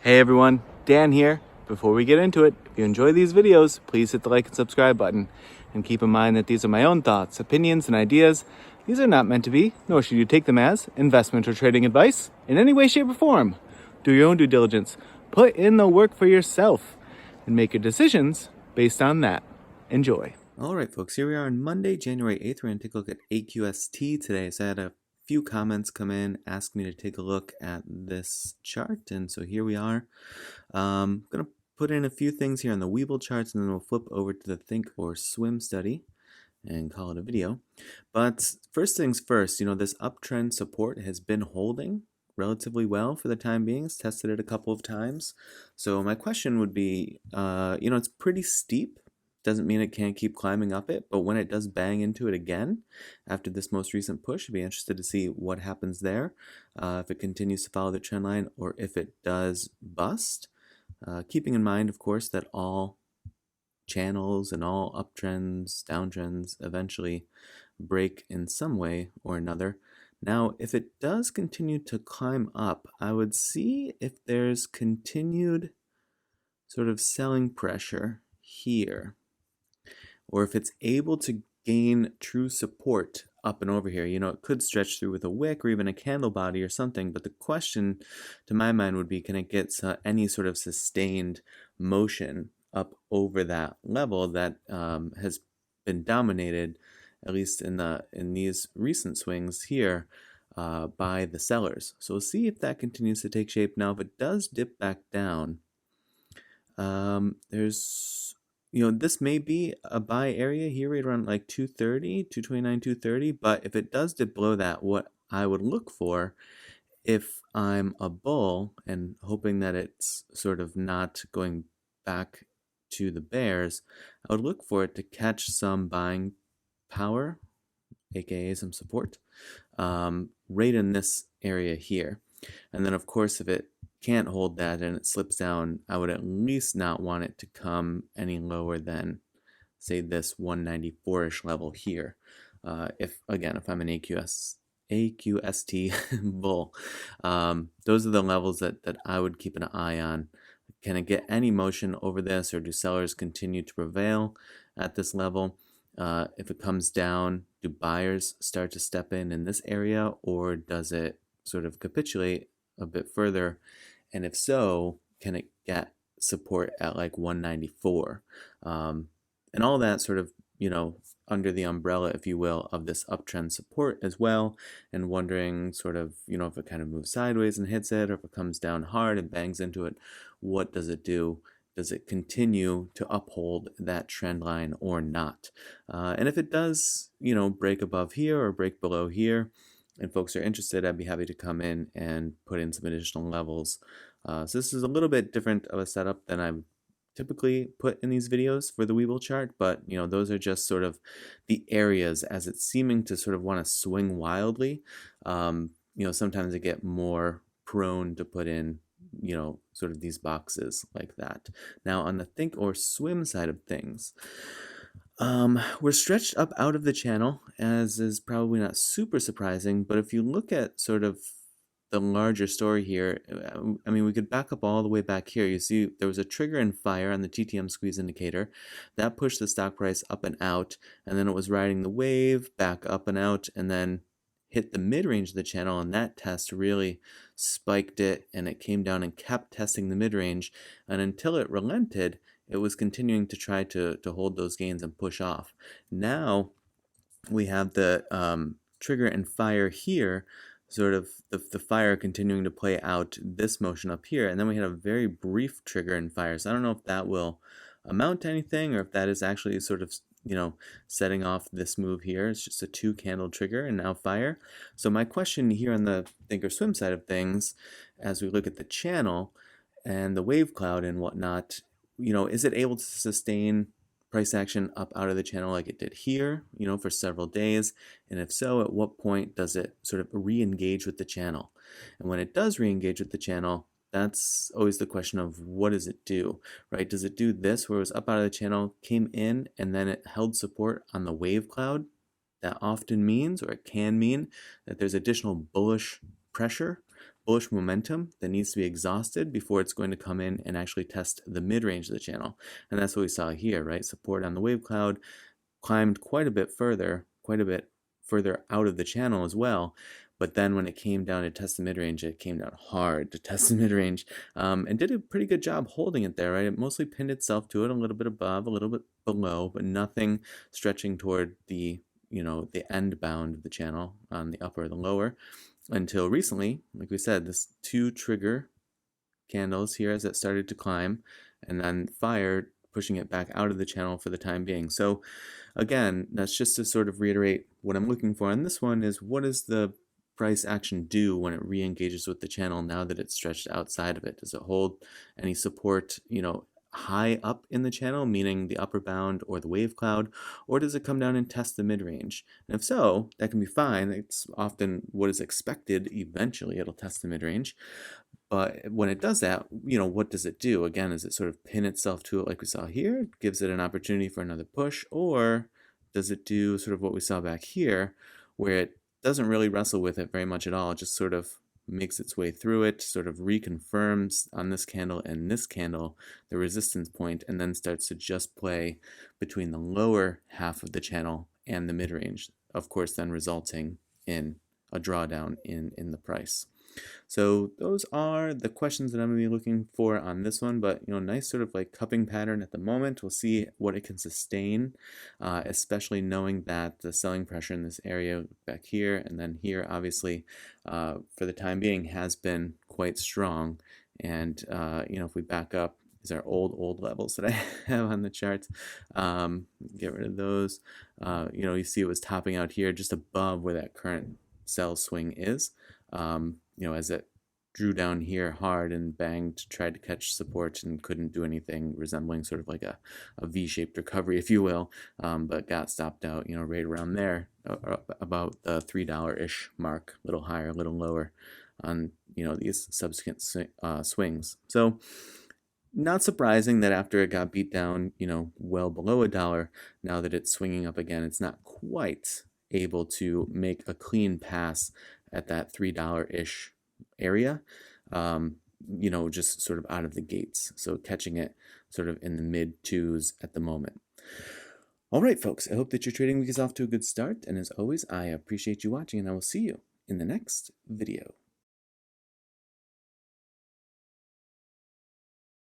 Hey everyone, Dan here. Before we get into it, if you enjoy these videos, please hit the like and subscribe button. And keep in mind that these are my own thoughts, opinions, and ideas. These are not meant to be, nor should you take them as, investment or trading advice in any way, shape, or form. Do your own due diligence. Put in the work for yourself and make your decisions based on that. Enjoy. All right, folks, here we are on Monday, January 8th. We're going to take a look at AQST today. So I had a few comments come in, ask me to take a look at this chart, and so here we are. I'm going to put in a few things here on the Weeble charts, and then we'll flip over to the Think or Swim study and call it a video. But first things first, this uptrend support has been holding relatively well for the time being. It's tested it a couple of times. So my question would be, it's pretty steep. Doesn't mean it can't keep climbing up it, but when it does bang into it again after this most recent push, I'd be interested to see what happens there, if it continues to follow the trend line or if it does bust. Keeping in mind, of course, that all channels and all uptrends, downtrends eventually break in some way or another. Now, if it does continue to climb up, I would see if there's continued sort of selling pressure here, or if it's able to gain true support up and over here. It could stretch through with a wick or even a candle body or something, but the question to my mind would be, can it get any sort of sustained motion up over that level that has been dominated, at least in these recent swings here, by the sellers. So we'll see if that continues to take shape. Now, if it does dip back down, this may be a buy area here right around like 230, 229, 230, but if it does dip below that, what I would look for, if I'm a bull and hoping that it's sort of not going back to the bears, I would look for it to catch some buying power, aka some support, right in this area here. And then of course, if it can't hold that and it slips down, I would at least not want it to come any lower than, say, this 194-ish level here. If I'm an AQST bull, those are the levels that I would keep an eye on. Can it get any motion over this, or do sellers continue to prevail at this level? If it comes down, do buyers start to step in this area, or does it sort of capitulate a bit further? And if so, can it get support at like 194? And all that sort of, under the umbrella, if you will, of this uptrend support as well, and wondering sort of, if it kind of moves sideways and hits it, or if it comes down hard and bangs into it, what does it do? Does it continue to uphold that trend line or not? And if it does, break above here or break below here, and folks are interested, I'd be happy to come in and put in some additional levels. So this is a little bit different of a setup than I would typically put in these videos for the Weeble chart, but those are just sort of the areas as it's seeming to sort of want to swing wildly. Sometimes I get more prone to put in sort of these boxes like that. Now on the Think or Swim side of things, we're stretched up out of the channel, as is probably not super surprising, but if you look at sort of the larger story here, we could back up all the way back here. You see there was a trigger and fire on the TTM squeeze indicator. That pushed the stock price up and out, and then it was riding the wave back up and out, and then hit the mid-range of the channel, and that test really spiked it, and it came down and kept testing the mid-range, and until it relented, it was continuing to try to hold those gains and push off. Now we have the trigger and fire here, sort of the fire continuing to play out this motion up here, and then we had a very brief trigger and fire. So I don't know if that will amount to anything, or if that is actually sort of setting off this move here. It's just a 2-candle trigger and now fire. So my question here on the Think or Swim side of things, as we look at the channel and the wave cloud and whatnot, is it able to sustain price action up out of the channel like it did here, for several days? And if so, at what point does it sort of re-engage with the channel? And when it does re-engage with the channel, that's always the question of what does it do, right? Does it do this where it was up out of the channel, came in, and then it held support on the wave cloud? That often means, or it can mean, that there's additional bullish pressure bullish momentum that needs to be exhausted before it's going to come in and actually test the mid-range of the channel. And that's what we saw here, right? Support on the wave cloud, climbed quite a bit further out of the channel as well. But then when it came down to test the mid-range, it came down hard to test the mid-range, and did a pretty good job holding it there, right? It mostly pinned itself to it a little bit above, a little bit below, but nothing stretching toward the, the end bound of the channel on the upper or the lower, until recently, like we said, this 2 trigger candles here as it started to climb, and then fired, pushing it back out of the channel for the time being. So again, that's just to sort of reiterate what I'm looking for on this one is, what does the price action do when it re-engages with the channel now that it's stretched outside of it? Does it hold any support, high up in the channel, meaning the upper bound or the wave cloud, or does it come down and test the mid-range? And if so, that can be fine. It's often what is expected. Eventually it'll test the mid-range. But when it does that, what does it do? Again, does it sort of pin itself to it like we saw here? Gives it an opportunity for another push? Or does it do sort of what we saw back here, where it doesn't really wrestle with it very much at all? It just sort of makes its way through it, sort of reconfirms on this candle and this candle the resistance point, and then starts to just play between the lower half of the channel and the mid-range, of course then resulting in a drawdown in the price. So those are the questions that I'm going to be looking for on this one, but nice sort of like cupping pattern at the moment. We'll see what it can sustain, especially knowing that the selling pressure in this area back here and then here, obviously, for the time being has been quite strong. And if we back up, these are old levels that I have on the charts. Get rid of those. You see it was topping out here just above where that current sell swing is. As it drew down here hard and banged, tried to catch support and couldn't do anything, resembling sort of like a V-shaped recovery, if you will, but got stopped out, right around there, about the $3-ish mark, a little higher, a little lower on, these subsequent swings. So not surprising that after it got beat down, well below $1, now that it's swinging up again, it's not quite able to make a clean pass at that $3-ish area, just sort of out of the gates. So catching it sort of in the mid-2s at the moment. All right, folks, I hope that your trading week is off to a good start. And as always, I appreciate you watching, and I will see you in the next video.